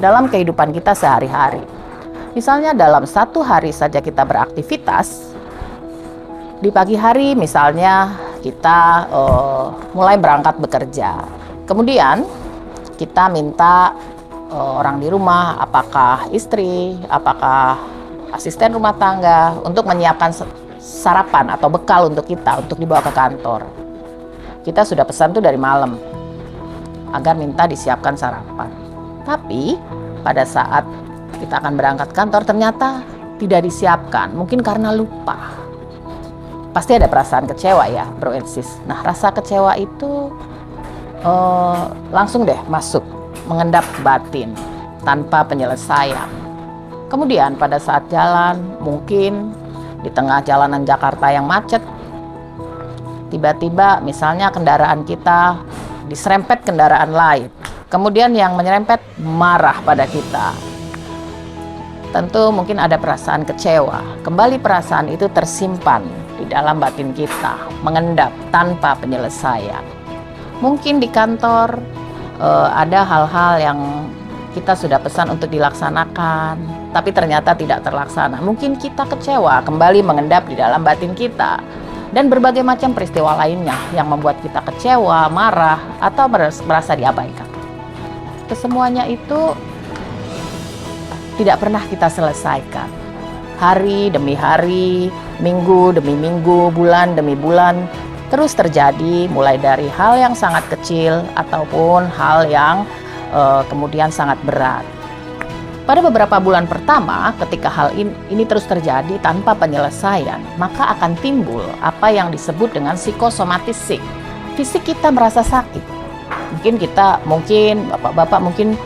dalam kehidupan kita sehari-hari. Misalnya dalam satu hari saja kita beraktivitas, di pagi hari misalnya kita mulai berangkat bekerja. Kemudian kita minta orang di rumah, apakah istri, apakah asisten rumah tangga, untuk menyiapkan sarapan atau bekal untuk kita, untuk dibawa ke kantor. Kita sudah pesan tuh dari malam, agar minta disiapkan sarapan. Tapi pada saat kita akan berangkat kantor, ternyata tidak disiapkan, mungkin karena lupa. Pasti ada perasaan kecewa ya, bro and sis. Nah, rasa kecewa itu langsung deh masuk, mengendap batin tanpa penyelesaian. Kemudian pada saat jalan, mungkin di tengah jalanan Jakarta yang macet, tiba-tiba misalnya kendaraan kita diserempet kendaraan lain. Kemudian yang menyerempet marah pada kita. Tentu mungkin ada perasaan kecewa. Kembali perasaan itu tersimpan di dalam batin kita, mengendap tanpa penyelesaian. Mungkin di kantor ada hal-hal yang kita sudah pesan untuk dilaksanakan, tapi ternyata tidak terlaksana. Mungkin kita kecewa, kembali mengendap di dalam batin kita. Dan berbagai macam peristiwa lainnya yang membuat kita kecewa, marah, atau merasa diabaikan. Kesemuanya itu tidak pernah kita selesaikan. Hari demi hari, minggu demi minggu, bulan demi bulan, terus terjadi, mulai dari hal yang sangat kecil ataupun hal yang kemudian sangat berat. Pada beberapa bulan pertama, ketika hal ini terus terjadi tanpa penyelesaian, maka akan timbul apa yang disebut dengan psikosomatis. Fisik kita merasa sakit. Mungkin bapak-bapak mungkin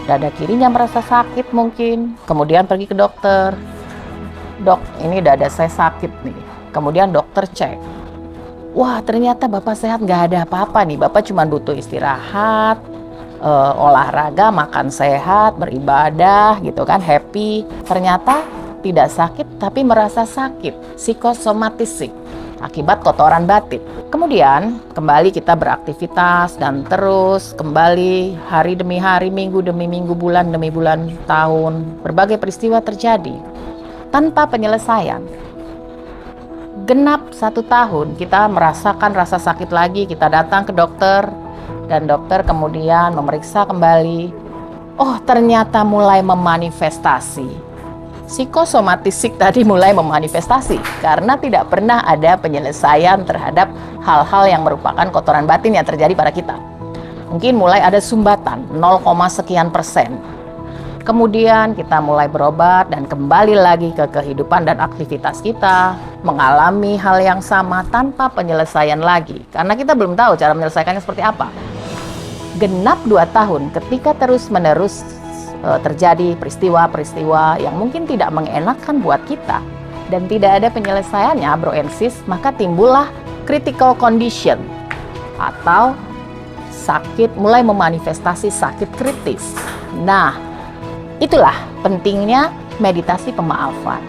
dada kirinya merasa sakit mungkin. Kemudian pergi ke dokter. Dok, ini dada saya sakit nih. Kemudian dokter cek. Wah, ternyata bapak sehat, nggak ada apa-apa nih. Bapak cuma butuh istirahat, olahraga, makan sehat, beribadah gitu kan, happy. Ternyata tidak sakit tapi merasa sakit, psikosomatis, akibat kotoran batin. Kemudian kembali kita beraktivitas dan terus kembali hari demi hari, minggu demi minggu, bulan demi bulan, tahun. Berbagai peristiwa terjadi tanpa penyelesaian. Genap 1 tahun kita merasakan rasa sakit lagi, kita datang ke dokter. Dan dokter kemudian memeriksa kembali. Oh, ternyata mulai memanifestasi. Psikosomatisik tadi mulai memanifestasi karena tidak pernah ada penyelesaian terhadap hal-hal yang merupakan kotoran batin yang terjadi pada kita. Mungkin mulai ada sumbatan 0, sekian persen. Kemudian kita mulai berobat dan kembali lagi ke kehidupan dan aktivitas kita, mengalami hal yang sama tanpa penyelesaian lagi karena kita belum tahu cara menyelesaikannya seperti apa. Genap 2 tahun ketika terus-menerus terjadi peristiwa-peristiwa yang mungkin tidak mengenakan buat kita dan tidak ada penyelesaiannya, bro and sis, maka timbullah critical condition atau sakit, mulai memanifestasi sakit kritis. Nah, itulah pentingnya meditasi pemaafan.